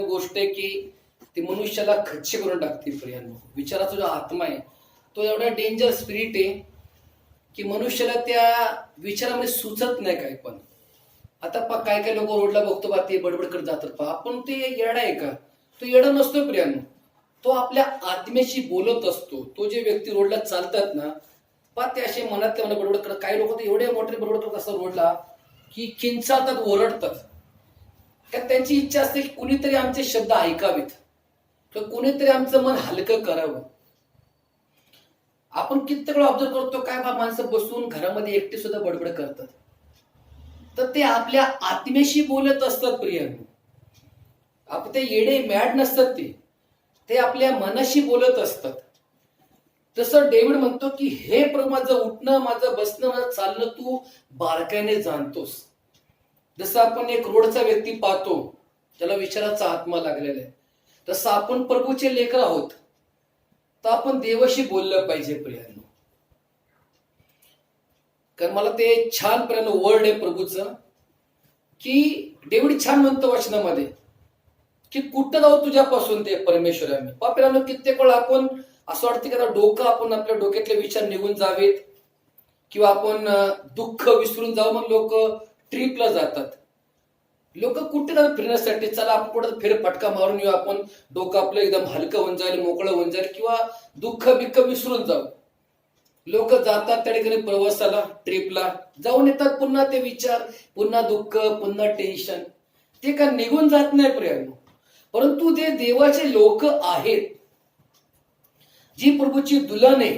गोष्ट आहे की ती मनुष्याला खच्ची करून टाकते. प्रियांनो, विचाराचा जो आत्मा आहे तो एवढा डेंजर स्पिरिट आहे की मनुष्याला त्या विचारामध्ये सुचत नाही काय पण. आता काय काय लोक रोडला बघतो बा ते बडबड करत जातात पहा, आपण ते येडा आहे का? तो येडा नसतो प्रियांनो, तो आपल्या आत्म्याशी बोलत असतो. तो जे व्यक्ती रोडला चालतात ना पहा, ते असे मनात मला बडबड करतात. काही लोक तर एवढे मोठे बडबड करत असतात रोडला की किंचाळतात, ओरडतात. कारण त्यांची इच्छा असते की कुणीतरी आमचे शब्द ऐकावेत, तर कुणीतरी आमचं मन हलकं करावं. आपण कित्येक वेळा ऑब्झर्व करतो काय बा, माणसं बसून घरामध्ये एकटे सुद्धा बडबड करतात, तर ते आपल्या आत्म्याशी बोलत असतात. प्रियांनो, आपण ते येडे मॅड नसतात, ते आपल्या मनाशी बोलत असतात. तसं डेव्हिड म्हणतो की हे प्रभू, माझं उठणं, माझं बसणं, माझं चालणं तू बारकाईने जाणतोस. जसं आपण एक रोडचा व्यक्ती पाहतो त्याला विचाराचा आत्मा लागलेला आहे, तसं आपण प्रभूचे लेकर आहोत, तर आपण देवाशी बोललं पाहिजे. प्रियांनो, कारण मला ते छान प्रियांनो वर्ड आहे प्रभूचं की डेव्हिड छान म्हणतो वचनामध्ये की कुठं जाऊ तुझ्यापासून ते परमेश्वरा मी. प्रियांनो, कित्येक वेळा आपण असं वाटतं की आता डोकं, आपण आपल्या डोक्यातले विचार निघून जावेत किंवा आपण दुःख विसरून जाऊ, मग लोक ट्रिपला जातात. लोक कुठे जातात फिरण्यासाठी, चला आपण कुठं फेरफटका मारून येऊ, आपण डोकं आपलं एकदम हलकं होऊन जाईल, मोकळं होऊन जाईल किंवा दुःख बिक्क विसरून जाऊ. लोक जातात त्या ठिकाणी प्रवासाला, ट्रिपला जाऊन येतात, पुन्हा ते विचार, पुन्हा दुःख, पुन्हा टेन्शन, ते का निघून जात नाही प्रियांनो. परंतु जे देवाचे लोक आहेत, जी प्रभूची दुल्हन आहे,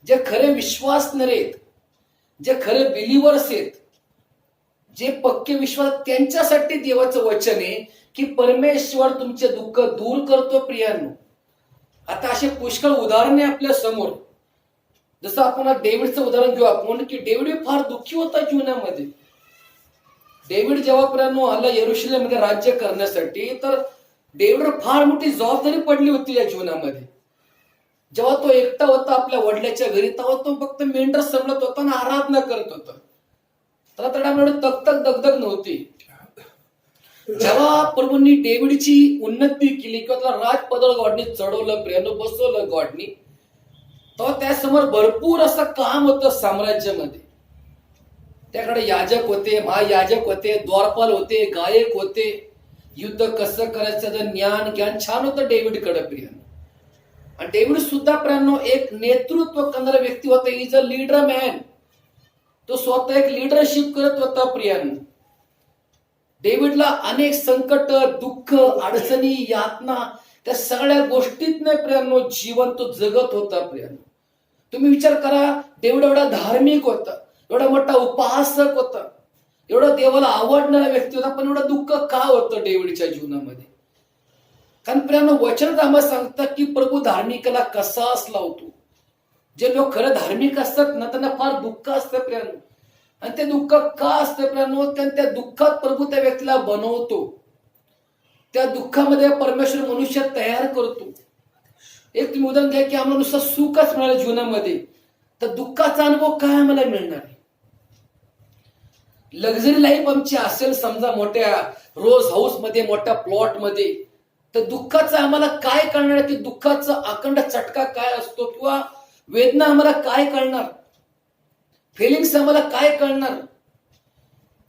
जे खरे विश्वासणारे आहेत, जे खरे बिलीवर्स आहेत, जे पक्के विश्वास, त्यांच्यासाठी देवाचं वचन आहे की परमेश्वर तुमचे दुःख दूर करतो. प्रियांनो, आता असे पुष्कळ उदाहरणे आपल्या समोर. जसं आपण डेव्हिडचं उदाहरण घेऊ आपण, की डेव्हिड फार दुःखी होता जीवनामध्ये. डेव्हिड जेव्हा प्रियांनो आला यरुशलेममध्ये राज्य करण्यासाठी, तर डेव्हिडवर फार मोठी जबाबदारी पडली होती या जीवनामध्ये. जेव्हा तो एकटा होता आपल्या वडिलाच्या घरी, तेव्हा तो फक्त मेंढर सांभाळत होता आणि आराधना करत होता. त्याला त्यामुळे तकतक दगदग नव्हती. जेव्हा प्रभूंनी डेव्हिडची उन्नती केली किंवा त्याला राजपदावर गॉडनी चढवलं, प्रियांनो बसवलं गॉडनी, तेव्हा त्यासमोर भरपूर असं काम होतं साम्राज्यामध्ये. त्याकडे याजक होते, महायाजक होते, द्वारपाल होते, गायक होते, युद्ध कसं करायचं ज्ञान छान होतं डेव्हिडकडे. प्रियांनो, आणि डेव्हिड सुद्धा प्रियांनो एक नेतृत्व करणारा व्यक्ती होता. Is a leader man. तो स्वतः एक लीडरशिप करत होता. प्रियांनो, डेव्हिडला अनेक संकट, दुःख, अडचणी, यातना, त्या सगळ्या गोष्टीत नाही प्रियांनो जीवन तो जगत होता. प्रियांनो, तुम्ही विचार करा, डेव्हिड एवढा धार्मिक होता, एवढा मोठा उपासक होता, एवढा देवाला आवडणारा व्यक्ती होता, पण एवढं दुःख का होतं डेव्हिडच्या जीवनामध्ये? कारण प्रियांनो, वचन आम्हाला सांगतात की प्रभू धार्मिकाला कसाच लावतो. जे लोक खरं धार्मिक असतात ना, त्यांना फार दुःख असतं प्रियांनो. आणि ते दुःख का असतं प्रियांनो? कारण त्या दुःखात प्रभू त्या व्यक्तीला बनवतो. त्या दुःखामध्ये परमेश्वर मनुष्य तयार करतो. एक तुम्ही उदाहरण घ्या की आम्हाला नुसतं सुखच मिळालं जीवनामध्ये, तर दुःखाचा अनुभव काय आम्हाला मिळणार आहे? लक्झरी लाईफ आमची असेल समजा मोठ्या रोज हाऊस मध्ये, मोठ्या प्लॉट मध्ये, तर दुःखाचं आम्हाला काय कळणार की दुःखाचा अखंड चटका काय असतो, किंवा वेदना आम्हाला काय कळणार, फिलिंग्स आम्हाला काय कळणार?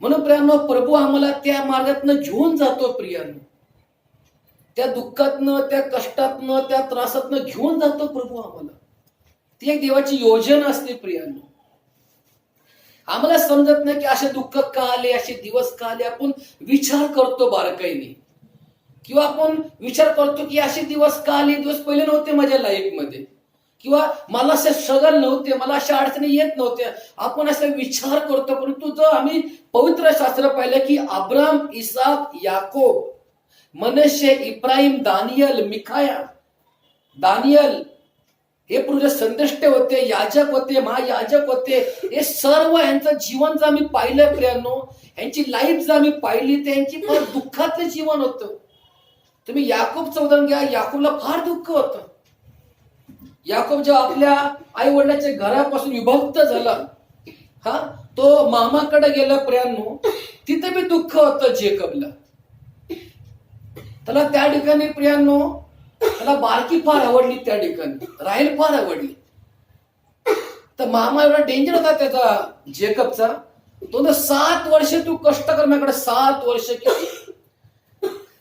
म्हणून प्रियांनो, प्रभू आम्हाला त्या मार्गातनं घेऊन जातो. प्रियांनो, त्या दुःखातनं, त्या कष्टातनं, त्या त्रासातनं घेऊन जातो प्रभू आम्हाला. ती एक देवाची योजना असते. प्रियांनो, आम्हाला समजत नाही की असे दुःख का आले, असे दिवस का आले. आपण विचार करतो बारकाईने, किंवा आपण विचार करतो की असे दिवस का आले, दिवस पहिले नव्हते माझ्या लाईफमध्ये, किंवा मला असे स्ट्रगल नव्हते, मला अशा अडचणी येत नव्हत्या. आपण असा विचार करतो. परंतु जर आम्ही पवित्र शास्त्र पाहिलं की अब्राम, इसाक, याकोब, मनश्शे, इब्राहिम, दानियल, मिखाया, दानियल हे पूर्व संदेष्टे होते, याजक होते, महायाजक होते. हे सर्व यांचं जीवन जर आम्ही पाहिलं प्रियांनो, यांची लाईफ जर आम्ही पाहिली, तर यांची फार दुःखातलं जीवन होतं. तुम्ही याकोबचं उदाहरण घ्या. याकोबला फार दुःख होतं. याकोब जेव्हा आपल्या आई वडिलाच्या घरापासून विभक्त झाला, तो मामाकडे गेला प्रियांनो, तिथे बी दुःख होतं जेकबला. त्याला त्या ठिकाणी प्रियांनो त्याला बारकी फार आवडली, त्या ठिकाणी राहील फार आवडली. तर मामा एवढा डेंजर होता त्याचा जेकबचा. तो ना 7 वर्ष तू कष्ट कर माझ्याकडे, 7 वर्ष किती,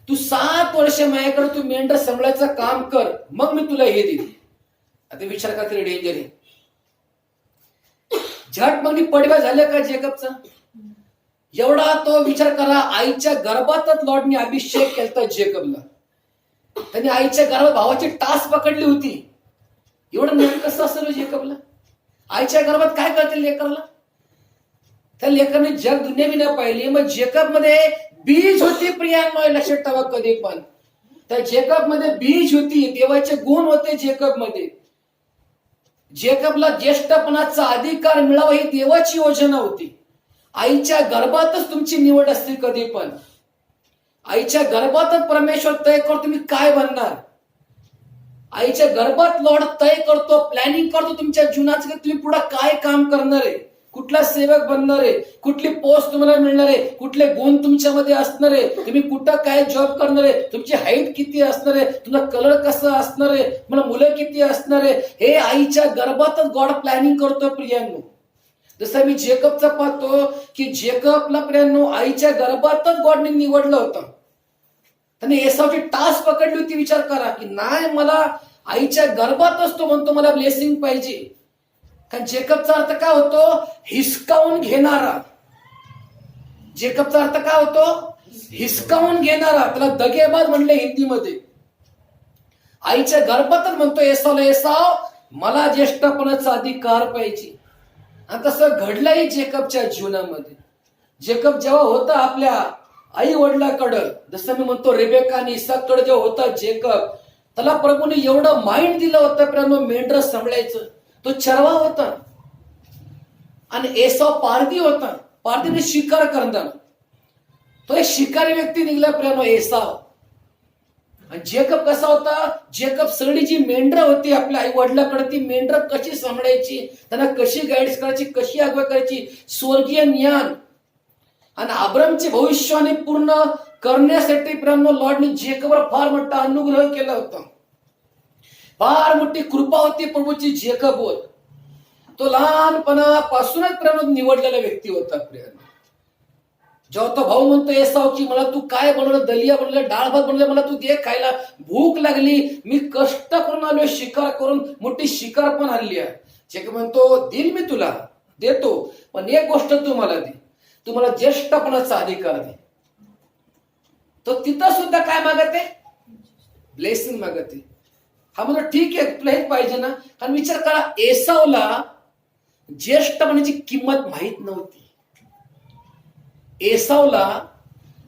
तू 7 वर्ष माझ्याकडे तू मेंढर सांभाळायचं काम कर, मग मी तुला हे देईल. आता विचार का तरी डेंजर आहे. झट मग पडव्या झाल्या का जेकबचा. एवढा तो विचार करा, आईच्या गर्भातच लॉर्डने अभिषेक केला जेकबला. त्यांनी आईच्या गर्भात भावाची टास पकडली होती. एवढं नेमकं कसं असेल जेकबला. आईच्या गर्भात काय करतील लेकरला. त्या लेकरने जग दुनिया बी नाही पाहिली. मग जेकब मध्ये बीज होती प्रियांनो, लक्षात ठेवा कधी पण. त्या जेकब मध्ये बीज होती, देवाचे गुण होते जेकब मध्ये. जेकबला ज्येष्ठपणाचा अधिकार मिळावा ही देवाची योजना होती. आईच्या गर्भातच तुमची निवड असते कधी पण. आईच्या गर्भातच परमेश्वर तय करतो तुम्ही काय बनणार. आईच्या गर्भात लॉर्ड तय करतो, प्लॅनिंग करतो तुमच्या जीवनाचं की तुम्ही पुढे काय काम करणार आहे, कुठला सेवक बनणार आहे, कुठली पोस्ट तुम्हाला मिळणार आहे, कुठले गुण तुमच्यामध्ये असणार आहे, तुम्ही कुठं काय जॉब करणार आहे, तुमची हाईट किती असणार आहे, तुमचा कलर कसा असणार आहे, मला मुलं किती असणार आहे, हे आईच्या गर्भातच गॉड प्लॅनिंग करतो प्रियांनो. जसं मी जेकबचा पाहतो की जेकबला प्रियांनो आईच्या गर्भातच गॉडने निवडलं होतं. त्याने एसावची टास पकडली होती. विचार करा की नाही, मला आईच्या गर्भातच तो म्हणतो मला ब्लेसिंग पाहिजे. कारण जेकबचा अर्थ काय होतो, हिसकावून घेणारा. जेकबचा अर्थ काय होतो, हिसकावून घेणारा. त्याला दगेबाज म्हणले हिंदीमध्ये. आईच्या गर्भातच म्हणतो एसावला, एसाव मला ज्येष्ठपणाचा अधिकार पाहिजे. आणि तसं घडलंही जेकबच्या जीवनामध्ये. जेकब जेव्हा होता आपल्या आई वडिलाकडं, जसं मी म्हणतो रेबेका आणि इसाककडे जेव्हा होता जेकब, त्याला प्रभूने एवढं माइंड दिलं होतं प्रियांनो मेंढर सांभाळायचं. तो चरवा होता आणि एसाव पारधी होता. पारधीने शिकार करणार. तो एक शिकारी व्यक्ती निघला प्रियांनो एसाव. आणि जेकब कसा होता, जेकब सगळी जी मेंढर होती आपल्या आई वडिलाकडे, ती मेंढर कशी सांभाळायची, त्यांना कशी गाईड करायची, कशी अगुवाई करायची, स्वर्गीय ज्ञान आणि अब्रामची भविष्यवाणी पूर्ण करण्यासाठी प्रियांनो लॉर्डने जेकबवर फार मोठा अनुग्रह केला होता. फार मोठी कृपा होती प्रभूची जेकबवर. तो लहानपणापासूनच प्रियांनो निवडलेला व्यक्ती होता प्रियांनो. जेव्हा तो भाऊ म्हणतो एसाव की मला तू काय बनवलं, दलिया बनवलं, डाळ भात बनवलं, मला तू दे खायला, भूक लागली, मी कष्ट करून आलोय, शिकार करून मोठी शिकार पण आणली आहे. जेकब म्हणतो देईल मी तुला, देतो, पण एक गोष्ट तू मला दे, तू मला ज्येष्ठपणाचा अधिकार दे. तो तिथं सुद्धा काय मागते, ब्लेसिंग मागते. हा म्हणतो ठीक आहे तुला हेच पाहिजे ना. कारण विचार करा, एसावला ज्येष्ठपणाची किंमत माहित नव्हती. एसावला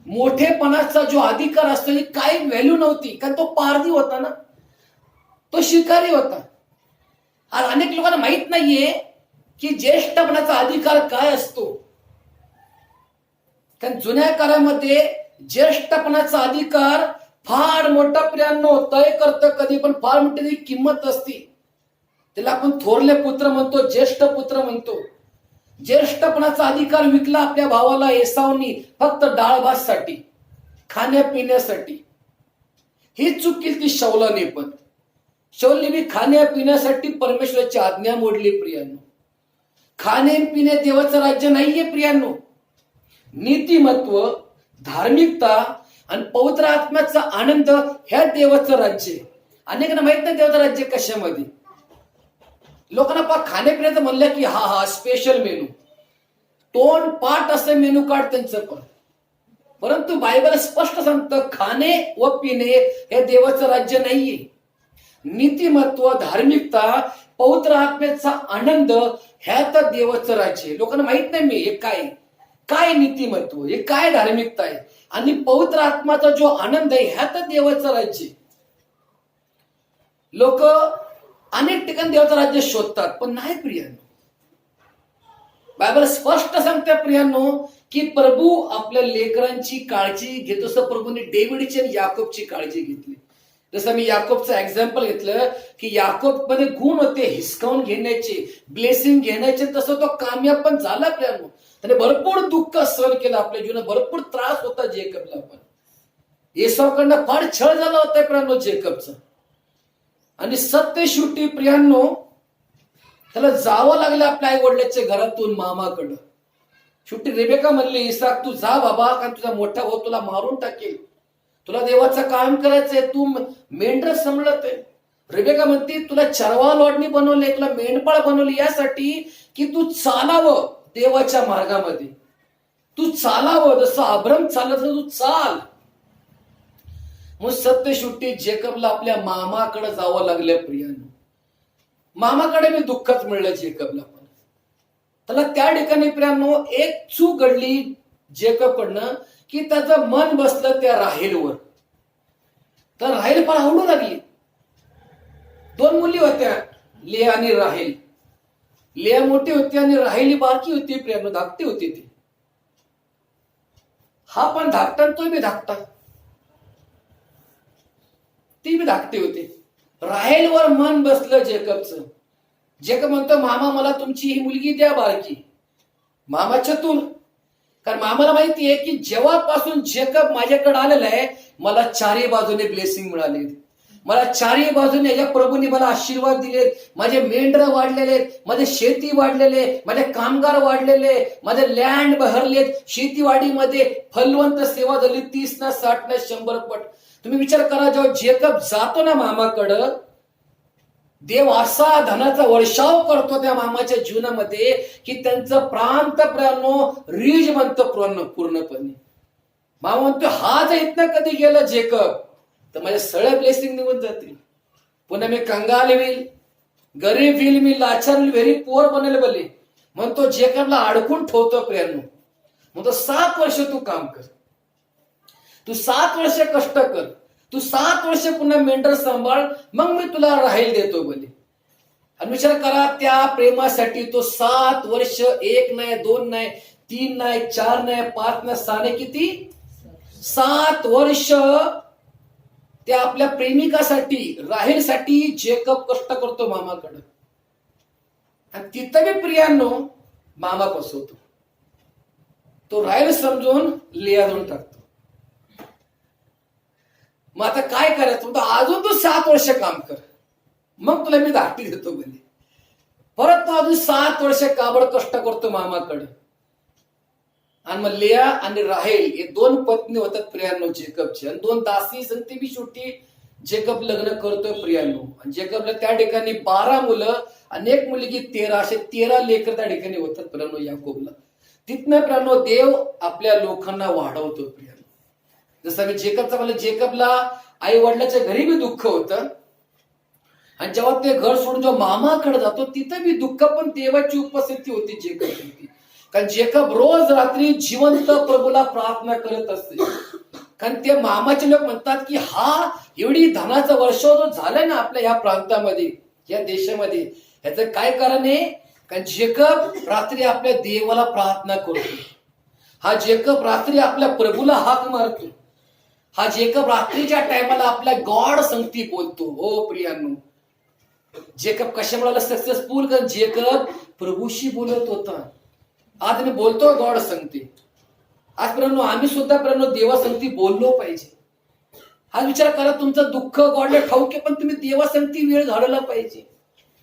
मोठेपणाचा जो अधिकार असतो ही काही व्हॅल्यू नव्हती. कारण तो पारधी होता ना, तो शिकारी होता. आज अनेक लोकांना माहित नाहीये की ज्येष्ठपणाचा अधिकार काय असतो. कारण जुन्या काळामध्ये ज्येष्ठपणाचा अधिकार फार मोठा प्रियांनो तय करतं कधी पण, फार मोठी किंमत असते. त्याला आपण थोरले पुत्र म्हणतो, ज्येष्ठ पुत्र म्हणतो. ज्येष्ठपणाचा अधिकार विकला आपल्या भावाला एसावनी फक्त डाळ भात साठी, खाण्यापिण्यासाठी. ही चूक केली ती शौलाने पण. शौलने बी खाण्यापिण्यासाठी परमेश्वराची आज्ञा मोडली प्रियांनो. खाणे पिणे देवाचं राज्य नाहीये प्रियांनो. नीतिमत्व, धार्मिकता आणि पवित्र आत्म्याचा आनंद ह्या देवाचं राज्य आहे. अनेकांना माहित नाही देवाचं राज्य कशामध्ये. लोकांना पा खाण्यापिण्याचं म्हणलं की हा हा स्पेशल मेनू, तोंड पाठ असं मेनू कार्ड त्यांचं पण. परंतु बायबल स्पष्ट सांगतं खाणे व पिणे हे देवाचं राज्य नाहीये. नीतिमत्व, धार्मिकता, पवित्र आत्म्याचा आनंद ह्यात देवाचं राज्य आहे. लोकांना माहित नाही मी हे काय नीतिमत्व, हे काय धार्मिकता आहे आणि पवित्र आत्माचा जो आनंद आहे ह्यात देवाचं राज्य. लोक अनेक ठिकाणी देवाचं राज्य शोधतात पण नाही प्रियांनो. बायबल स्पष्ट सांगते प्रियांनो की प्रभू आपल्या लेकरांची काळजी घेतो. तसं प्रभूने डेव्हिडची आणि याकोबची काळजी घेतली. जसं मी याकोबचं एक्झाम्पल घेतलं की याकोब मध्ये गुण होते हिसकावून घेण्याचे, ब्लेसिंग घेण्याचे, तसं तो कामयाब पण झाला प्रियांनो. त्याने भरपूर दुःख सहन केलं, आपल्या जीवनात भरपूर त्रास होता जेकबला पण. एसावकडनं फार छळ झाला होता प्रियांनो जेकबचा. आणि सत्य शेवटी प्रियांनो त्याला जावं लागलं आपल्या आई वडिलांच्या घरातून मामाकडं. शेवटी रेबेका म्हणली, इसाक तू जा बाबा, कारण तुझा मोठा भाऊ तुला मारून टाकेल. तुला देवाचं काम करायचंय, तू मेंढर सांभाळत आहे. रेबेका म्हणते तुला चरवा लोडणी बनवले, तुला मेंढपाळ बनवली यासाठी की तू चालावं देवाच्या मार्गामध्ये. तू चालावं जसं अब्राम चालत तू चाल. मग सत्य शेवटी जेकबला आपल्या मामाकडे जावं लागलं प्रियानो. मामाकडे मी दुःखच मिळलं जेकबला. पण त्याला त्या ठिकाणी प्रियानो एक चूक घडली जेकबकडनं की त्याचं मन बसलं त्या राहेलवर. तर राहेल फार आवडू लागली. 2 मुली होत्या, लेया आणि राहेल. लेया मोठी होती आणि राहेल बारकी होती प्रियानो, धाकटी होती ती. हा पण धाकटा, तो बी धाकटा, ती बी धाकटी होती. राहेलवर मन बसलं जेकबचं. जेकब म्हणतो मामा मला तुमची ही मुलगी द्या बारकी. मामा चतुर, कारण मामाला माहिती आहे की जेव्हापासून जेकब माझ्याकडे आलेला आहे मला चारही बाजूने ब्लेसिंग मिळाले. मला चारही बाजूने या प्रभूंनी मला आशीर्वाद दिले. माझे मेंढर वाढलेले, माझे शेती वाढलेले, माझे कामगार वाढलेले, माझे लँड बहरलेत. शेतीवाडीमध्ये फलवंत सेवा झाली 30 ना 60 ना 100 पट. तुम्ही विचार करा, जेव्हा जेकब जातो ना मामाकडं, देव असा धनाचा वर्षाव करतो त्या मामाच्या जीवनामध्ये की त्यांचं प्रांत प्रियांनो रीज बनतं पूर्णपणे. मामा म्हणतो हा जर इथनं कधी गेला जेकब तर माझे सगळे ब्लेसिंग निघून जातील. पुन्हा मी कंगाल होईल, गरीब होईल, मी लाचार होईल, व्हेरी पुअर बनेल बोले. म्हणतो जेकबला अडकून ठेवतो प्रियांनो. म्हणतो 7 वर्ष तू काम कर, तू 7 वर्ष कष्ट कर, तू 7 वर्ष पुन्हा मेंढर सांभाळ, मग मी तुला राहील देतो बोले. आणि विचार करा त्या प्रेमासाठी तो 7 वर्ष, 1 नाही 2 नाही 3 नाही 4 नाही 5 नाही 6 नाही, किती 7 वर्ष त्या आपल्या प्रेमिकासाठी राहीलसाठी जेकब कष्ट करतो मामाकडे. आणि तिथं बी प्रियांनो मामा फसवतो. तो राहील समजून लिया देऊन टाकतो. मग आता काय करायचं, तो अजून तू 7 वर्ष काम कर, मग तुला मी धाकटी देतो बोले. परत तो अजून 7 वर्ष काबड कष्ट करतो मामाकडे. आणि मग लेया आणि राहेल हे 2 पत्नी होतात प्रियांनो जेकबची, आणि 2 दासी संती बी शेवटी जेकब लग्न करतोय प्रियांनो. आणि जेकबला त्या ठिकाणी 12 मुलं आणि 1 मुलगी 13, असे 13 लेकर त्या ठिकाणी होतात प्रियांनो याकोबला. तिथनं प्रियांनो देव आपल्या लोकांना वाढवतो प्रियांनो. जसं मी जेकबचा मला जेकबला आई वडिलाच्या घरी बी दुःख होतं, आणि जेव्हा ते घर सोडून जेव्हा मामाकडे जातो तिथं बी दुःख, पण देवाची उपस्थिती होती जेकब. कारण जेकब रोज रात्री जिवंत प्रभूला प्रार्थना करत असते. कारण ते मामाचे लोक म्हणतात की हा एवढी धनाचा वर्षाव जो झालाय ना आपल्या ह्या प्रांतामध्ये, या देशामध्ये, ह्याचं काय कारण आहे. कारण जेकब रात्री आपल्या देवाला प्रार्थना करतो. हा जेकब रात्री आपल्या प्रभूला हाक मारतो. हा जेकब रात्रीच्या टायमाला आपल्या गॉड संगती बोलतो. हो प्रियांनो, जेकब कशामुळे सक्सेसफुल, कारण जेकब प्रभूशी बोलत होता. आज मी बोलतो गॉड संगती. आज प्रियांनो आम्ही सुद्धा प्रियांनो देवा संगती बोललो पाहिजे. हा विचार करा, तुमचं दुःख गॉडला ठाऊक आहे, पण तुम्ही देवा संगती वेळ घालवला पाहिजे.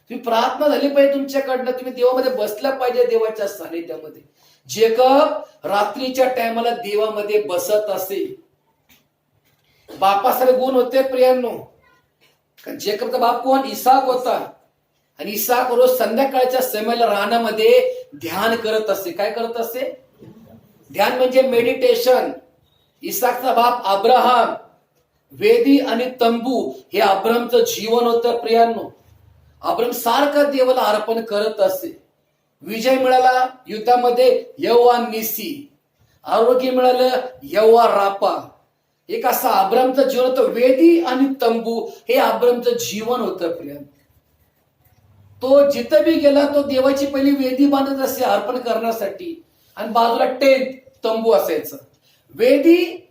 तुम्ही प्रार्थना झाली पाहिजे तुमच्याकडनं, तुम्ही देवामध्ये बसला पाहिजे देवाच्या सानिध्यामध्ये. जेकब रात्रीच्या टायमाला देवामध्ये बसत असे. बापासारे गुण होते प्रियांनो. जेकबचा बाप कोण, इसाक होता. आणि इसाक रोज संध्याकाळच्या समयाला रानामध्ये ध्यान करत असे. काय करत असे, ध्यान म्हणजे मेडिटेशन. इसाकचा बाप अब्राहम, वेदी आणि तंबू हे अब्रामचं जीवन होतं प्रियांनो. अब्राम सारखं देवाला अर्पण करत असे. विजय मिळाला युद्धामध्ये यहोवा निसी, आरोग्य मिळालं यहोवा रापा. एक असं अब्रामचं जीवन होतं. वेदी आणि तंबू हे अब्रामचं जीवन होतं प्रियांनो. तो जिथं बी गेला तो देवाची पहिली वेदी बांधत असे अर्पण करण्यासाठी, आणि बाजूला टेंट तंबू असायचं. वेदी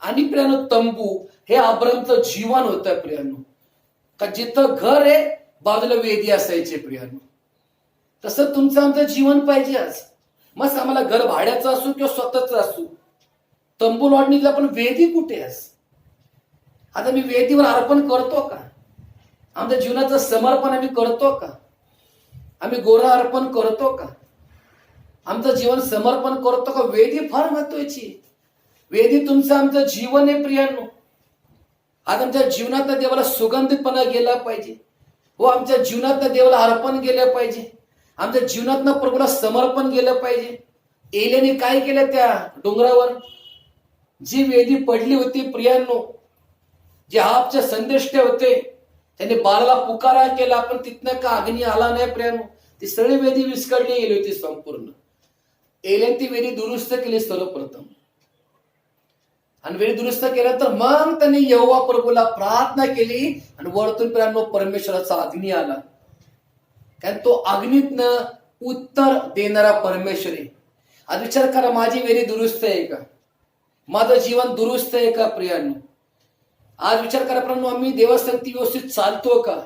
आणि प्रियांनो तंबू हे अब्रामचं जीवन होतं प्रियांनो. का जिथं घर आहे बाजूला वेदी असायचे प्रियांनो. तसं तुमचं आमचं जीवन पाहिजे आज. मग आम्हाला घर भाड्याचं असू किंवा स्वतःच असू, तंबू लॉडणीला पण वेदी कुठे आहेस. आता मी वेदीवर अर्पण करतो का? आमच्या जीवनाचं समर्पण आम्ही करतो का? आम्ही गोरा अर्पण करतो का? आमचं जीवन समर्पण करतो का? वेदी फार महत्वाची. वेदी तुमचं आमचं जीवन आहे प्रियांनो. आज आमच्या जीवनात देवाला सुगंधितपणा गेला पाहिजे. व आमच्या जीवनात देवाला अर्पण गेलं पाहिजे. आमच्या जीवनात प्रभूला समर्पण गेलं पाहिजे. एल्याने काय केलं त्या डोंगरावर? जी वेदी पडली होती प्रियांनो, जे हापचे संदेष्टे होते, त्यांनी बाळाला पुकारा केला, पण तिथनं का अग्नी आला नाही प्रियांनो. ती सगळी वेदी विस्कळली गेली होती संपूर्ण. एल्याने ती वेदी दुरुस्त केली सर्वप्रथम. आणि वेळ दुरुस्त केल्यानंतर मग त्यांनी यहोवा प्रभूला प्रार्थना केली आणि वरतून प्रियांनो परमेश्वराचा अग्नी आला. कारण तो अग्नीतनं उत्तर देणारा परमेश्वर आहे. आज विचार करा, माझी वेदी दुरुस्त आहे का? माझं जीवन दुरुस्त आहे का प्रियांनो? आज विचार करा प्रियांनो, आम्ही देवासंगती व्यवस्थित चालतो का?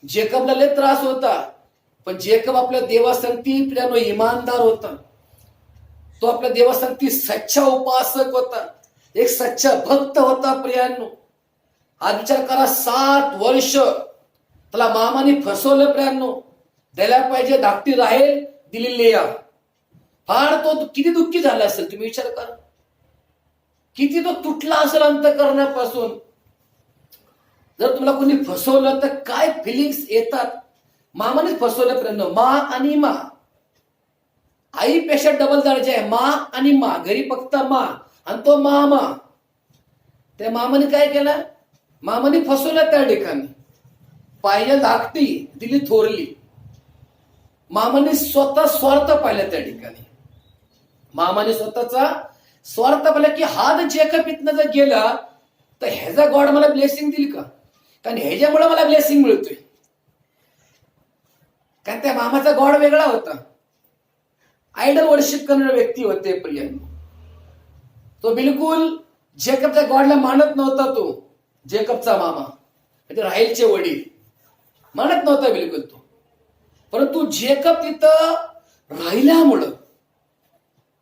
जेकबला लय त्रास होता, पण जेकब आपल्या देवासंगती प्रियांनो इमानदार होता. तो आपल्या देवासंगती सच्चा उपासक होता, एक सच्चा भक्त होता प्रियांनो. आज विचार करा, 7 वर्ष त्याला मामाने फसवलं प्रियांनो. द्यायला पाहिजे धाकटी राहेल, दिली लेया. फार तो किती दुःखी झाला असेल, तुम्ही विचार करा. किती तो तुटला असेल अंतःकरणापासून. जर तुला कोणी फसवलं तर काय फिलिंग्स येतात. मामानेच फसवलं प्रियांनो. मा आणि मा, आईपेक्षा डबल दर्जा आहे. मा आणि मा, घरी फक्त मा आणि तो मामा. त्या मामाने काय केलं? मामाने फसवलं त्या ठिकाणी. पाहिजे धाकटी, दिली थोरली. मामाने स्वतः स्वार्थ पाहिला त्या ठिकाणी. मामाने स्वतःचा स्वार्थ पाहिला की हा जर जेकब इथनं जर गेला तर ह्याचा गॉड मला ब्लेसिंग देईल का? कारण ह्याच्यामुळे मला ब्लेसिंग मिळतोय. कारण त्या मामाचा गॉड वेगळा होता. आयडल वर्शिप करणारे व्यक्ती होते प्रियांनो. तो बिलकुल जेकबच्या गॉडला मानत नव्हता. तो जेकबचा मामा म्हणजे राहेलचे वडील मानत नव्हता बिलकुल तो. परंतु जेकब तिथं राहिल्यामुळं,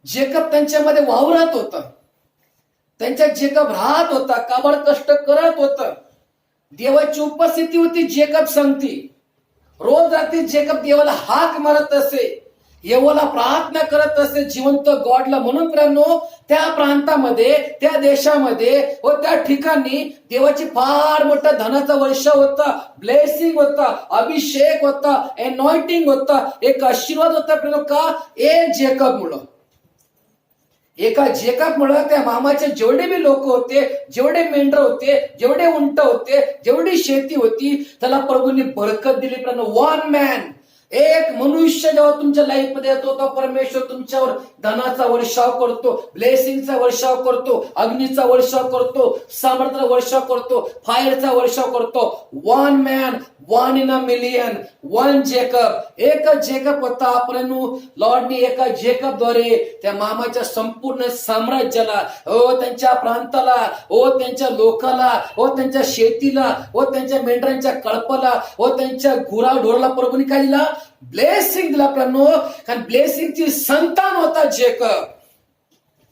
जेकब त्यांच्यामध्ये वावरत होता, त्यांच्या जेकब राहत होता, काबाड कष्ट करत होता. देवाची उपस्थिती होती जेकब सांगती. रोज रात्री जेकब देवाला हाक मारत असे, यहोवाला प्रार्थना करत असे, जिवंत गॉडला. म्हणून प्रियांनो, त्या प्रांतामध्ये, त्या देशामध्ये व त्या ठिकाणी देवाची फार मोठा धनाचा वर्षा होता, ब्लेसिंग होता, अभिषेक होता, एनॉइंटिंग होता, एक आशीर्वाद होता प्रियांनो. का? एक जेकब मुळे. एका जेकब मुळे त्या मामाचे जेवढे बी लोक होते, जेवढे मेंढर होते, जेवढे उंट होते, जेवढी शेती होती, त्याला प्रभूंनी बरकत दिली प्रियांनो. 1 मॅन, एक मनुष्य जेव्हा तुमच्या लाईफ मध्ये येतो, तो परमेश्वर तुमच्यावर धनाचा वर्षाव करतो, ब्लेसिंगचा वर्षाव करतो, अग्नीचा वर्षाव करतो, सामर्थ्याचा वर्षाव करतो, फायरचा वर्षाव करतो. 1 man, 1 in a million, 1 Jacob. एक जेकब होता. परंतु लॉर्डनी एका जेकबद्वारे त्या मामाच्या संपूर्ण साम्राज्याला, त्यांच्या प्रांताला, त्यांच्या लोकाला, त्यांच्या शेतीला, त्यांच्या मेंढरांच्या कळपाला, त्यांच्या गुराढोराला प्रभूने काय दिला? ब्लेसिंग दिला प्रियांनो. कारण ब्लेसिंगची संतान होता जेकब.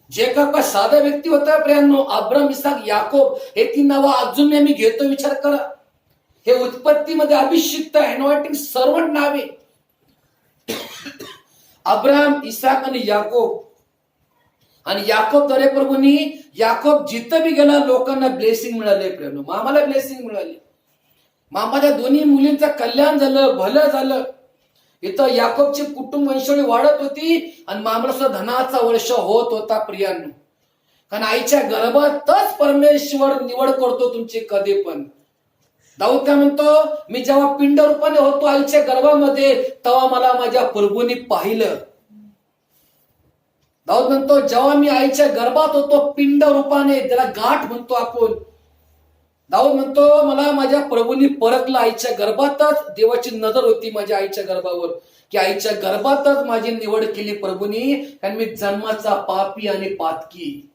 जेकब का साधा व्यक्ती होता प्रियांनो. अब्राम, इसाक, याकोब हे 3 नावं अजून आम्ही घेतो. विचार करा, हे उत्पत्तीमध्ये अभिषिक्त एनॉइंटिंग सर्वंट नावे. अब्राम, इसाक आणि याकोब. आणि याकोबद्वारे प्रभूंनी, याकोब जिथं बी गेला लोकांना ब्लेसिंग मिळाले प्रियांनो. मामाला ब्लेसिंग मिळाली. मामाच्या दोन्ही मुलींचं कल्याण झालं, भलं झालं. इथं याकोबची कुटुंब वंशावळी वाढत होती आणि मामाला सुद्धा धनाचा वर्ष होत होता प्रियांनो. कारण आईच्या गर्भातच परमेश्वर निवड करतो तुमची कधी पण. दाऊद काय म्हणतो? मी जेव्हा पिंड रूपाने होतो आईच्या गर्भामध्ये, तेव्हा मला माझ्या प्रभूंनी पाहिलं. दाऊद म्हणतो, जेव्हा मी आईच्या गर्भात होतो पिंड रूपाने, त्याला गाठ म्हणतो आपण. दाऊद म्हणतो, मला माझ्या प्रभूंनी परखलं. आईच्या गर्भातच देवाची नजर होती माझ्या आईच्या गर्भावर, की आईच्या गर्भातच माझी निवड केली प्रभूंनी. कारण मी जन्माचा पापी आणि पातकी.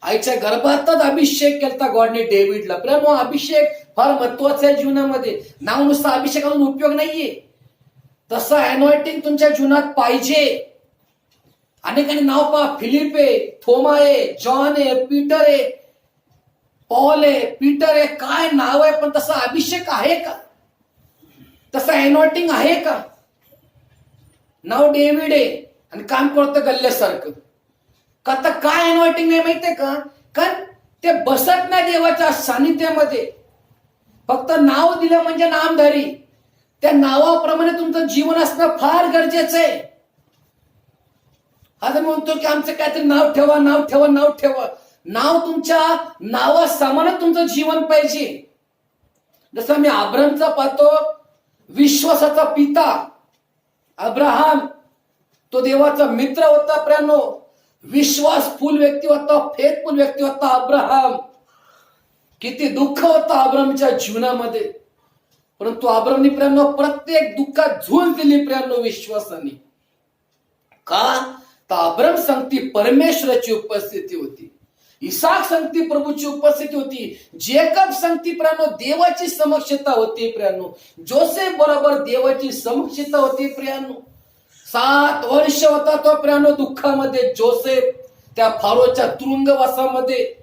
आईच्या गर्भातच अभिषेक केलता गॉडने डेव्हिडला. प्रेम, अभिषेक फार महत्वाचा आहे जीवनामध्ये. नाव नुसता अभिषेकातून उपयोग नाहीये, तसं अनॉइंटिंग तुमच्या जीवनात पाहिजे. अनेकांनी नाव पहा, फिलिप आहे, थोमा आहे, जॉन आहे, पीटर आहे, पॉल आहे, पीटर आहे, काय नाव आहे, पण तसा अभिषेक आहे का? तसा एनॉटिंग आहे का? नाव डेव्हिड आहे आणि काम करतं गल्ल्यासारखं. का तर काय एनॉटिंग नाही माहितीये का? कारण ते बसत नाही देवाच्या सानिध्यामध्ये. फक्त नाव दिलं म्हणजे नामधारी. त्या नावाप्रमाणे तुमचं जीवन असणं फार गरजेचं आहे. आता म्हणतो की आमचं काहीतरी नाव ठेवा, नाव ठेवा, नाव ठेवा. नाव तुमच्या नावासमानच तुमचं जीवन पाहिजे. जसं मी अब्राहमचा पाहतो, विश्वासाचा पिता अब्राहम, तो देवाचा मित्र होता प्रियांनो, विश्वासफुल व्यक्ती होता, फेथफुल व्यक्ती होता अब्राहम. किती दुःख होतं अब्राहमच्या जीवनामध्ये, परंतु अब्राहमने प्रियांनो प्रत्येक दुःखात झूल दिली प्रियांनो विश्वासाने. का? तर अब्राहम संगती परमेश्वराची उपस्थिती होती, इसाक संगती प्रभूची उपस्थिती होती, जेकब संगती प्रियांनो देवाची समक्षता होती प्रियांनो, जोसेफ बरोबर देवाची समक्षता होती प्रियांनो. 7 वर्ष होता तो प्रियांनो दुःखामध्ये जोसेफ, त्या फारोच्या तुरुंगवासामध्ये,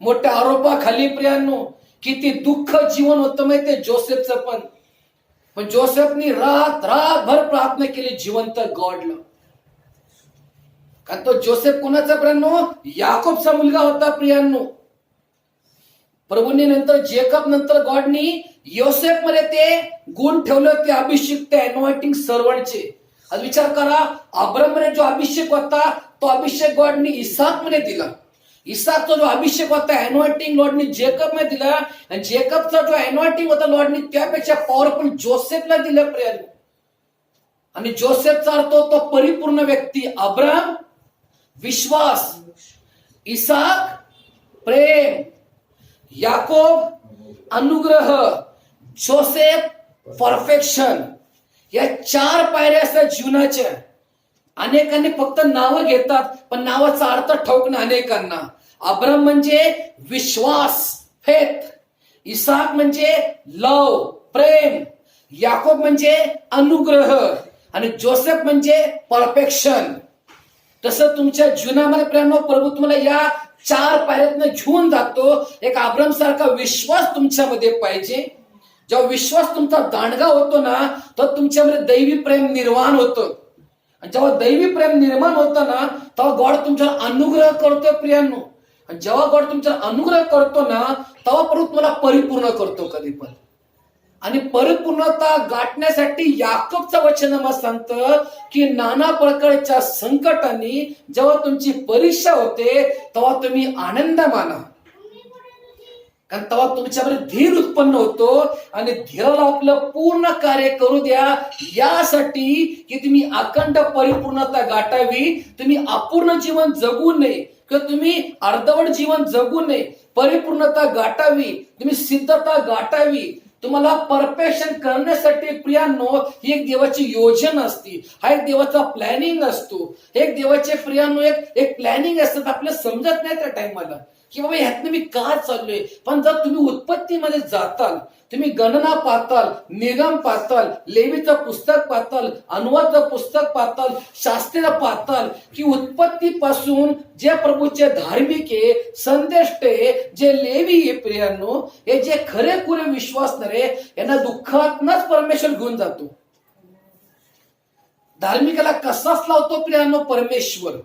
मोठ्या आरोपाखाली प्रियांनो. किती दुःख जीवन होतं माहितीये जोसेफचं. पण जोसेफनी रातभर प्रार्थना केली जिवंत गॉडला. कारण तो जोसेफ कोणाचा प्रियांनो? याकोबचा मुलगा होता प्रियांनो. प्रभूंनी नंतर जेकब नंतर गॉडनी योसेफ मध्ये ते गुण ठेवले होते, अभिषेक, ते अनॉइंटिंग सर्वंटचे. आज विचार करा, अब्राहम मध्ये जो अभिषेक होता तो अभिषेक गॉडनी इसाक मध्ये दिला. इसाकचा जो अभिषेक होता अनॉइंटिंग लॉर्डनी जेकब मध्ये दिला, आणि जेकबचा जो अनॉइंटिंग होता लॉर्डनी त्यापेक्षा पॉवरफुल जोसेफला दिलं प्रियांनो. आणि जोसेफचा अर्थ तो परिपूर्ण व्यक्ती. अब्राहम विश्वास, इसाक प्रेम, याकोब अनुग्रह, जोसेफ परफेक्शन. या 4 पायऱ्या असतात जीवनाच्या. अनेकांनी फक्त नावं घेतात, पण नावाचा अर्थ ठाऊक नाही अनेकांना. अब्राहम म्हणजे विश्वास, फेथ, इसाक म्हणजे लव, प्रेम, याकोब म्हणजे अनुग्रह, आणि जोसेफ म्हणजे परफेक्शन. तसं तुमच्या जीवनामध्ये प्रेरणा प्रभू तुम्हाला या 4 पायऱ्यातनं घेऊन जातो. एक अब्राहम सारखा विश्वास तुमच्यामध्ये पाहिजे. जेव्हा विश्वास तुमचा दांडगा होतो ना, तर तुमच्यामध्ये दैवी प्रेम निर्माण होतं. आणि जेव्हा दैवी प्रेम निर्माण होतं ना, तेव्हा गॉड तुमच्यावर अनुग्रह करतो प्रियांनो. आणि जेव्हा गॉड तुमच्यावर अनुग्रह करतो ना, तेव्हा प्रभू तुम्हाला परिपूर्ण करतो कधी पण. आणि परिपूर्णता गाठण्यासाठी याकोबचं वचन सांगतं की नाना प्रकारच्या संकटांनी जेव्हा तुमची परीक्षा होते तेव्हा तुम्ही आनंद माना. कारण तेव्हा तुमच्यामध्ये धीर उत्पन्न होतो, आणि धीराला आपलं पूर्ण कार्य करू द्या यासाठी की तुम्ही अखंड परिपूर्णता गाठावी. तुम्ही अपूर्ण जीवन जगू नये किंवा तुम्ही अर्धवट जीवन जगू नये. परिपूर्णता गाठावी, तुम्ही सिद्धता गाठावी. तुम्हाला परफेक्शन करण्यासाठी प्रियांनो ही एक देवाची योजना असते, हा एक देवाचा प्लॅनिंग असतो. एक देवाचे प्रियांनो एक प्लॅनिंग असतात. आपल्याला समजत नाही त्या टाइमला की बाबा ह्यातनं मी का चाललोय. पण जर तुम्ही उत्पत्तीमध्ये जाताल, तुम्ही गणना पाहताल, निगम पाहताल, लेवीचं पुस्तक पाहताल, अनुवादचं पुस्तक पाहताल, शास्त्रीला पाहताल की उत्पत्तीपासून जे प्रभूचे धार्मिक आहे, संदेष्ट आहे, जे लेवी आहे प्रियांनो, हे जे खरेखुरे विश्वासणारे यांना दुःखातनच परमेश्वर घेऊन जातो. धार्मिकाला कसाच लावतो प्रियांनो परमेश्वर.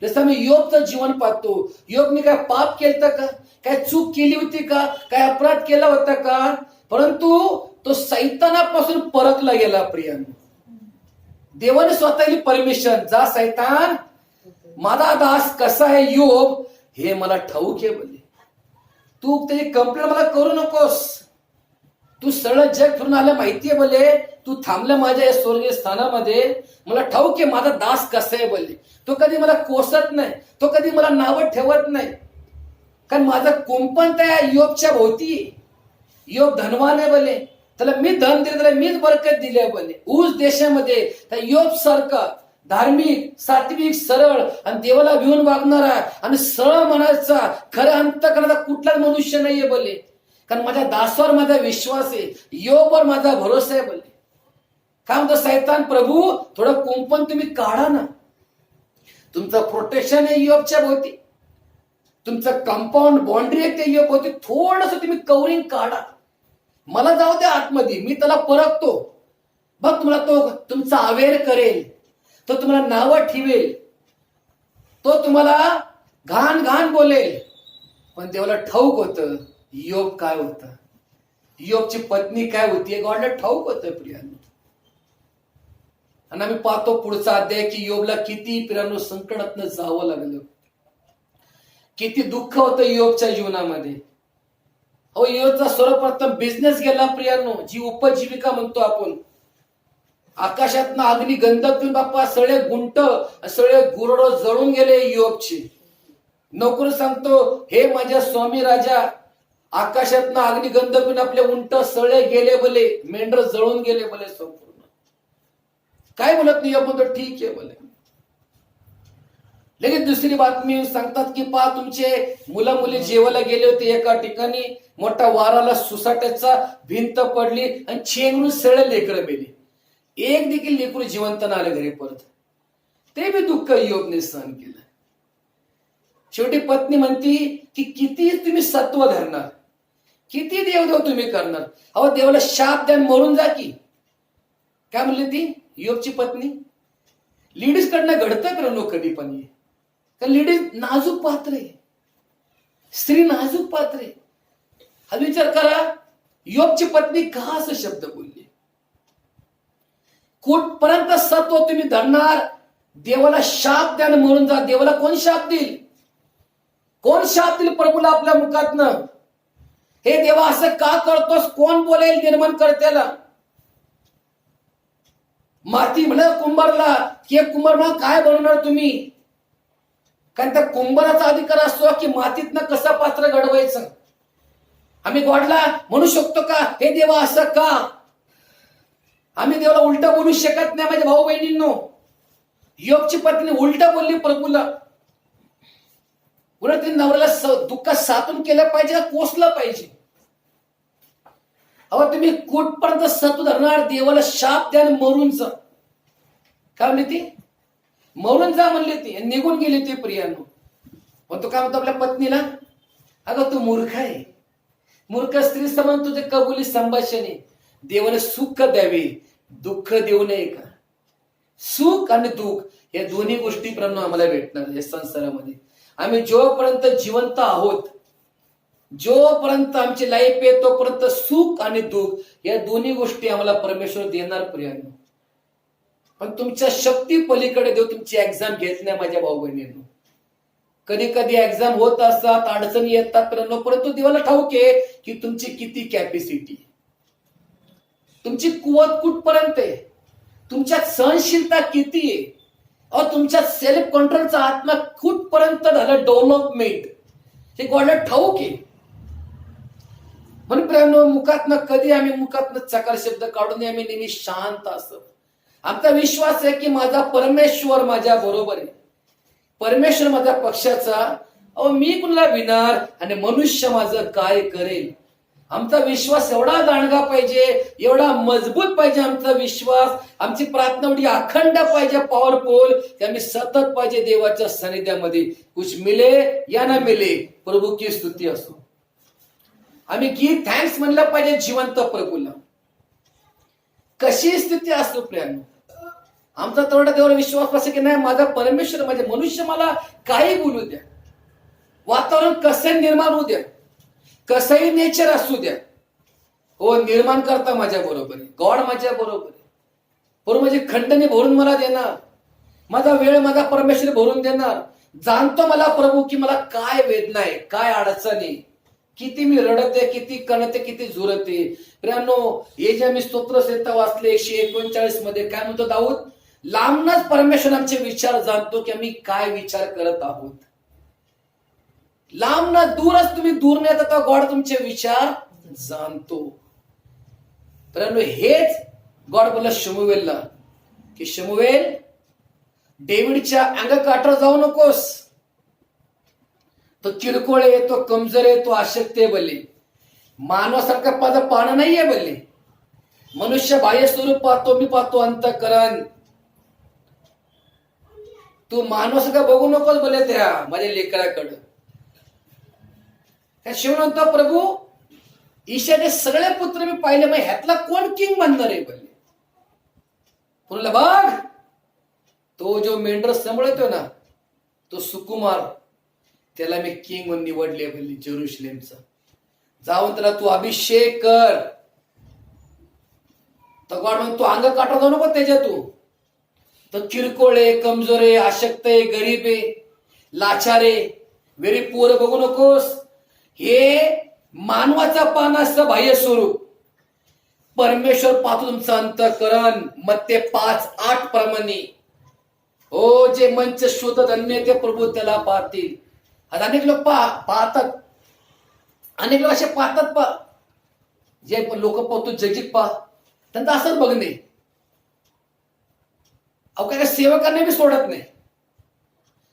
जसं मी योबचं जीवन पाहतो, योबने काय पाप केलं का, काय चूक केली होती का, काय अपराध केला होता का, परंतु तो सैतानापासून परखला गेला प्रियांनो. देवाने स्वतःली परमिशन, जा सैतान, माझा दास कसा आहे योब हे मला ठाऊक आहे बोले. तू त्याची कंप्लेंट मला करू नकोस. तू सरळ जग फिरून आलं माहितीये बोले, तू थांबला माझ्या या स्वर्गीय स्थानामध्ये, मला ठाऊक आहे माझा दास कसा आहे बोले. तो कधी मला कोसत नाही, तो कधी मला नावं ठेवत नाही. कारण माझं कुंपण त्या योबच्या भोवती. योब धनवान आहे बोले, त्याला मी धन दिले, त्याला मीच बरकत दिली आहे बोले. ऊस देशामध्ये त्या योब सारखा धार्मिक, सात्विक, सरळ आणि देवाला भिवून वागणारा आणि सरळ मनाचा, खऱ्या अंतकरणाचा कुठलाच मनुष्य नाहीये बोले. कारण माझ्या दासावर माझा विश्वास आहे, योबवर माझा भरोसा आहे बोले. काय म्हणतो सैतान, प्रभू थोडं कुंपण तुम्ही काढा ना. तुमचं प्रोटेक्शन आहे योबच्या भोवती, तुमचं कंपाऊंड बाउंड्री आहे ते योग होते, थोडस तुम्ही कवरिंग काढा. मला जाऊ द्या आतमध्ये, मी त्याला परखतो. बघ तुम्हाला तो तुमचा अवेअर करेल, तो तुम्हाला नावं ठेवेल, तो तुम्हाला घाण घाण बोलेल. पण देवाला ठाऊक होतं योग काय होता, योगची पत्नी काय होती हे गॉडला ठाऊक होतं प्रियांनो. आणि आम्ही पाहतो पुढचा अध्याय की योगला किती प्रियांनो संकटातनं जावं लागलं, किती दुःख होतं योगच्या जीवनामध्ये. अहो योगचा सर्वप्रथम बिझनेस गेला प्रियांनो, जी उपजीविका म्हणतो आपण. आकाशातनं अग्नी गंधक घेऊन बाप्पा सगळे गुंट सगळे गुरड जळून गेले योगचे. नोकर सांगतो, हे माझ्या स्वामी राजा, आकाशातनं अग्नी गंधक घेऊन आपले उंट सळे गेले बोले, मेंढर जळून गेले बोले संपूर्ण. काय बोलत नाही आपण, तर ठीक आहे बोले. लगेच दुसरी बातमी सांगतात की पहा तुमचे मुलं मुली जेवायला गेले होते एका ठिकाणी, मोठा वाराला सुसाट्याचा भिंत पडली आणि चेंगरून सगळे लेकरं मेली. एक देखील लेकरू जिवंत न आले घरी परत. ते बी दुःख योगने सहन केलं. शेवटी पत्नी म्हणती की किती तुम्ही सत्व धरणार, किती देवदेव तुम्ही करणार. अहो देवाला शाप द्या मरून जा की. काय म्हणली ती योगची पत्नी. लेडीज कडनं घडतं करणं कधी पण ये, कारण लेडीज नाजूक पात्र आहे, स्त्री नाजूक पात्र आहे. हा विचार करा, योगची पत्नी का असं शब्द बोलली. कुठपर्यंत सत्व तुम्ही धरणार. देवाला शाप द्या मरून जा. देवाला कोण शाप देईल, कोण शाप देईल प्रभूला आपल्या मुखातनं. हे देवा असं का करतोस, कोण बोलेल निर्माण करत्याला. माती म्हणा कुंभारला की कुंभार म्हणा काय बनवणार तुम्ही, कारण त्या कुंभाराचा अधिकार असतो की मातीतनं कसं पात्र घडवायचं. आम्ही गॉडला म्हणू शकतो का हे देवा असं का. आम्ही देवाला उलट बोलू शकत नाही माझ्या भाऊ बहिणींनो. योगची पत्नी उलट बोलली प्रभूला. उलट तिने नवऱ्याला दुःख सातून केलं पाहिजे, कोसलं पाहिजे. अहो तुम्ही कुठपर्यंत सत्व धरणार. देवाला शाप द्या मरून जा. काय म्हणली ती, मरून जा म्हणली ती, निघून गेली ती प्रियांनो. पण तो काय म्हणतो आपल्या पत्नीला, अगं तू मूर्ख आहे, मूर्ख स्त्री समान तुझे कबुली संभाषण आहे. देवाला सुख द्यावे, दुःख देऊ नये का. सुख आणि दुःख या दोन्ही गोष्टी प्रियांनो आम्हाला भेटणार या संसारामध्ये. आम्ही जोपर्यंत जिवंत आहोत, जोपर्यंत आमची लाईफ आहे तोपर्यंत सुख आणि दुःख या दोन्ही गोष्टी आम्हाला परमेश्वर देणार प्रियांनो. पण तुमच्या शक्ती पलीकडे देव तुमची एक्झाम घेत नाही माझ्या भाऊ बहिणींनो. कधी कधी एक्झाम होत असतात, अडचणी येतात प्रियांनो, परंतु देवाला ठाऊक आहे की तुमची किती कॅपॅसिटी, तुमची कुवत कुठपर्यंत आहे, तुमच्यात सहनशीलता किती आहे, अहो तुमच्यात सेल्फ कंट्रोलचा आत्मा कुठपर्यंत झालं डेव्हलपमेंट, हे गॉडला ठाऊक आहे. म्हणून प्रियांनो मुखातनं कधी आम्ही मुखातनं चकार शब्द काढून आम्ही नेहमी शांत असतो. आमचा विश्वास आहे की माझा परमेश्वर माझ्या बरोबर आहे, परमेश्वर माझ्या पक्षाचा. अहो मी कुणाला भिणार आणि मनुष्य माझं काय करेल. आमचा विश्वास एवढा दांडगा पाहिजे, एवढा मजबूत पाहिजे आमचा विश्वास. आमची प्रार्थना एवढी अखंड पाहिजे, पॉवरफुल, की आम्ही सतत पाहिजे देवाच्या सानिध्यामध्ये. कुछ मिले या ना मिले, प्रभू की स्तुती असो. आम्ही गिव्ह थँक्स म्हणलं पाहिजे जिवंत प्रभूला. कशी स्थिती असतो प्रियांनो, आमचा तेवढा देवाला विश्वास पाहिजे की नाही माझा परमेश्वर म्हणजे मनुष्य मला काही बोलू द्या, वातावरण कसं निर्माण होऊ द्या, कसंही नेचर असू द्या, हो निर्माण करता माझ्या बरोबर आहे, गॉड माझ्या बरोबर आहे. बरोबर माझी खंडणी भरून मला देणार, माझा वेळ माझा परमेश्वर भरून देणार. जाणतो मला प्रभू की मला काय वेदना आहे, काय अडचण आहे, किती मी रडते, किती कणते, किती झुरते. प्रियांनो हे जे आम्ही स्तोत्रसंहिता वाचले 139 मध्ये काय म्हणतो दाऊद, लांबनच परमेश्वर आमचे विचार जाणतो की आम्ही काय विचार करत आहोत. लांब ना दूरच तुम्ही दूर नाही येतात, गॉड तुमचे विचार जाणतो. प्रियांनो हेच गॉड बोलला शमूएलला की शमूएल डेव्हिडच्या अंगकाठावर जाऊ नकोस, तो किरकोळ आहे, तो कमजोर आहे, तो अशक्त आहे बोलले. मानवासारखा पद पाहणं नाहीये बोलले. मनुष्य बाह्य स्वरूप पाहतो, मी पाहतो अंतःकरण. तू मानवासारखा बघू नकोस बोले त्या माझ्या लेकराकडं. शिवनंत प्रभू ईशाचे सगळे पुत्र मी पाहिले, मग ह्यातला कोण किंग बनणार आहे पहिले? पुन्हा बघ, तो जो मेंढर सांभाळतो ना, तो सुकुमार, त्याला मी किंग म्हणून निवडले पहिले जेरुसलेमचा. जाऊन त्याला तू अभिषेक कर. तर गॉड म्हणतो अंग काटा जाऊ नको त्याच्या तू. तर किरकोळ आहे, कमजोर आहे, अशक्त आहे, गरीब आहे, लाचार आहे, व्हेरी पुअर बघू नकोस. हे मानवाचा पानाचं बाह्य स्वरूप. परमेश्वर पाहतो तुमचं अंतःकरण. मत्ते 5:8 प्रमाणे हो, जे मंच शोध धन्य ते प्रभू त्याला पाहतील. आता अनेक लोक पाहतात, अनेक लोक असे पाहतात जे लोक पाहतो जगजित त्यांचं असंच बघणे. अहो काय सेवकांना बी सोडत नाही.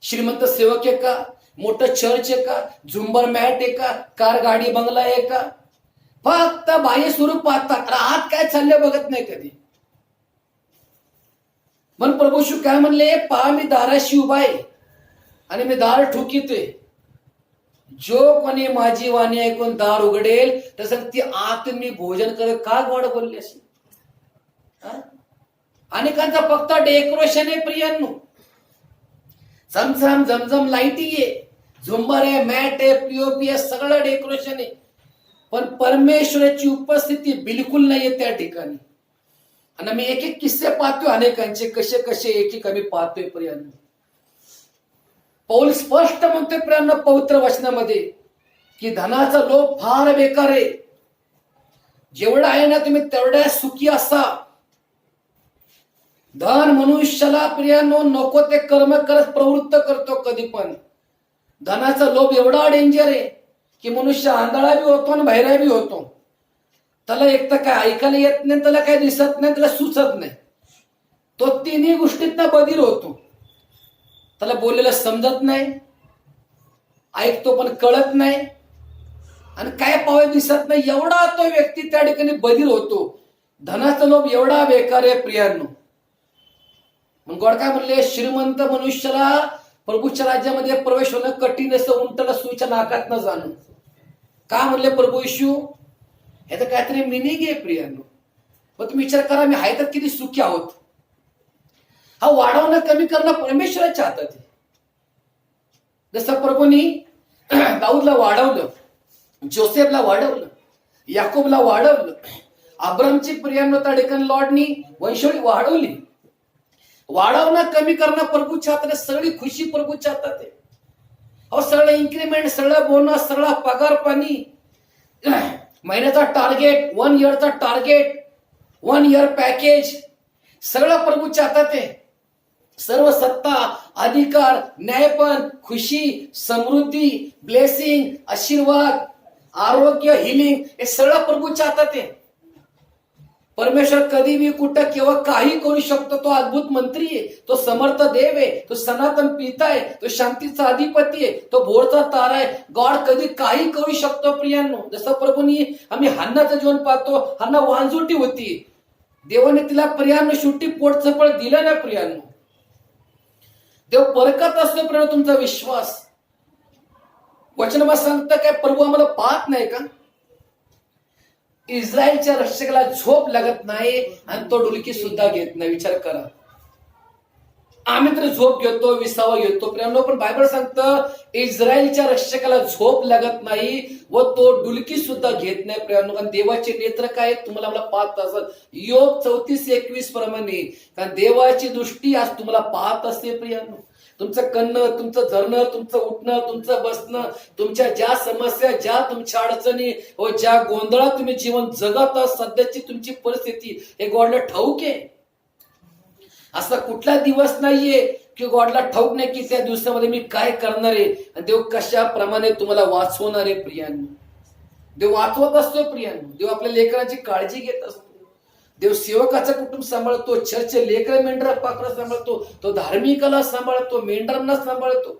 श्रीमंत सेवक आहे का, मोठं चर्च आहे का, झुंबर मॅट आहे का, कार गाडी बंगला आहे का, फक्त बाह्य स्वरूप पाहतात, आत काय चाललंय बघत नाही कधी. मन प्रभू शिव काय म्हणले, पहा मी दाराशी उभा आहे आणि मी दार ठोकीते. जो कोणी माझी वाणी ऐकून दार उघडेल तसं ती आत मी भोजन कर. का गोड बोलली अशी? अनेकांचा फक्त डेकोरेशन आहे प्रियांनो. झमझम झमझम लाईटी आहे, झुंबर आहे, मॅट आहे, पीओपी आहे, सगळं डेकोरेशन आहे, पण परमेश्वराची उपस्थिती बिलकुल नाहीये त्या ठिकाणी. आणि मी एक एक किस्से पाहतोय अनेकांचे, कसे कसे एक एक आम्ही पाहतोय प्रियांनो. पौल स्पष्ट म्हणतोय प्रियांनो पवित्र वचनामध्ये की धनाचा लोभ फार बेकार आहे. जेवढं आहे ना तुम्ही तेवढ्या सुखी असा. धन मनुष्याला प्रियांनो नको ते कर्म करत प्रवृत्त करतो कधी पण. धनाचा लोभ एवढा डेंजर आहे की मनुष्य आंधळा बी होतो आणि बहिरा बी होतो. त्याला एक तर काय ऐकायला येत नाही, त्याला काय दिसत नाही, त्याला सुचत नाही. तो तिन्ही गोष्टींना बधीर होतो. त्याला बोललेलं समजत नाही, ऐकतो पण कळत नाही, आणि काय पावे दिसत नाही. एवढा तो व्यक्ती त्या ठिकाणी बधीर होतो. धनाचा लोभ एवढा बेकार आहे प्रियांनो. मग गॉड काय म्हणले, श्रीमंत मनुष्याला प्रभूच्या राज्यामध्ये प्रवेश होणं कठीण असं, उंटला सुईच्या नाकात न जाणं. का म्हणले प्रभू येशू? ह्याचं काहीतरी मिनिंग आहे प्रियांनो. मग तुम्ही विचार करा, मी आहे तर किती सुखी आहोत. हा वाढवणं कमी करणं परमेश्वराच्या हातात आहे. जसं प्रभूंनी दाऊदला वाढवलं, जोसेफला वाढवलं, याकोबला वाढवलं, अब्रामची प्रियांनो त्या ठिकाणी लॉर्डनी वंशवळी वाढवली. वाढवणं कमी करणं प्रभूच्या हातात आहे. सगळी खुशी प्रभूच्या हातात आहे. अहो सगळं इन्क्रीमेंट, सगळं बोनस, सगळा पगार पाणी, महिन्याचा टार्गेट, 1 इयरचा टार्गेट, 1 इयर पॅकेज, सगळं प्रभूच्या हातात आहे. सर्व सत्ता, अधिकार, न्यायपण, खुशी, समृद्धी, ब्लेसिंग, आशीर्वाद, आरोग्य, हिलिंग, हे सगळं प्रभूच्या हातात आहे. परमेश्वर कधी भी कुठं केव्हा काही करू शकतो. तो अद्भुत मंत्री आहे, तो समर्थ देव आहे, तो सनातन पिता आहे, तो शांतीचा अधिपती आहे, तो भोरचा तारा आहे. गॉड कधी काही करू शकतो प्रियांनो. जसं प्रभूंनी आम्ही हन्नाचं जीवन पाहतो. हन्ना वांजुटी होती, देवाने तिला प्रियांनो शेवटी पोटचपळ दिलं ना प्रियांनो. देव परकत असतो प्रियांनो तुमचा विश्वास. वचनामध्ये सांगतं काय, प्रभू आम्हाला पाहत नाही का? इस्रायलच्या रक्षकाला झोप लागत नाही आणि तो डुलकी सुद्धा घेत नाही. विचार करा, आम्ही तर झोप घेतो, विसावा घेतो प्रियांनो, पण बायबल सांगतं इस्रायलच्या रक्षकाला झोप लागत नाही व तो डुलकी सुद्धा घेत नाही प्रियांनो. कारण देवाचे नेत्र काय तुम्हाला मला पाहत असत. योग 34:21 प्रमाणे, कारण देवाची दृष्टी आज तुम्हाला पाहत असते प्रियांनो. तुमचं करणं, तुमचं झरणं, तुमचं उठणं, तुमचं बसणं, तुमच्या ज्या समस्या, ज्या तुमच्या अडचणी व ज्या गोंधळात तुम्ही जीवन जगत आहात, सध्याची तुमची परिस्थिती हे गॉडला ठाऊक आहे. असा कुठला दिवस नाहीये की गॉडला ठाऊक नाही की त्या दिवसामध्ये मी काय करणार आहे आणि देव कशा प्रमाणे तुम्हाला वाचवणार आहे प्रियांनो. देव वाचवत असतो प्रियांनो. देव आपल्या लेकरांची काळजी घेत असतो. देव सेवकाचं कुटुंब सांभाळतो, चर्च लेकर मेंढर पाखरं सांभाळतो, तो धार्मिकाला सांभाळतो, मेंढरांना सांभाळतो,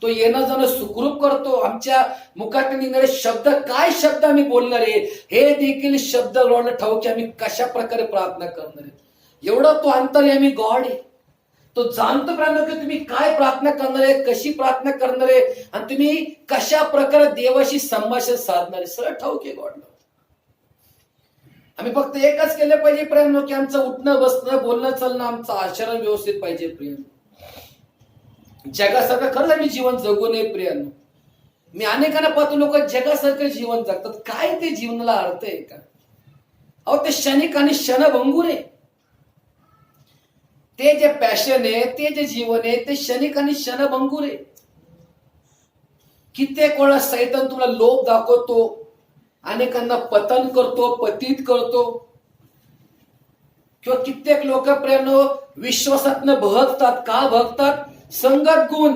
तो येणं जाणं सुखरूप करतो. आमच्या मुखात निघणारे शब्द, काय शब्द आम्ही बोलणार आहे हे देखील शब्द गॉडला ठाऊक, आम्ही कशा प्रकारे प्रार्थना करणार आहे. एवढा तो अंतर्यामी गॉड आहे. तो जाणतो प्रियांनो की तुम्ही काय प्रार्थना करणार आहे, कशी प्रार्थना करणार आहे आणि तुम्ही कशा प्रकारे देवाशी संभाषण साधणार आहे, सरळ ठाऊक आहे गॉडला. आम्ही फक्त एकच केलं पाहिजे प्रियांनो की आमचं उठणं बसणं बोलणं चालणं आमचं आचरण व्यवस्थित पाहिजे प्रियांनो. जगासारखं खरंच आम्ही जीवन जगू नये प्रियांनो. मी अनेकांना पाहतो लोक जगासारखं जीवन जगतात. काय ते जीवनाला अर्थ आहे का? अहो ते क्षणिक आणि क्षणभंगूर आहे. ते जे पॅशन आहे, ते जे जीवन आहे ते क्षणिक आणि क्षणभंगूर आहे. कित्येक वेळा सैतान तुम्हाला लोभ दाखवतो, अनेकांना पतन करतो, पतित करतो, किंवा कित्येक लोक प्रियांनो विश्वासातनं बहकतात. का बहकतात? संगत गुण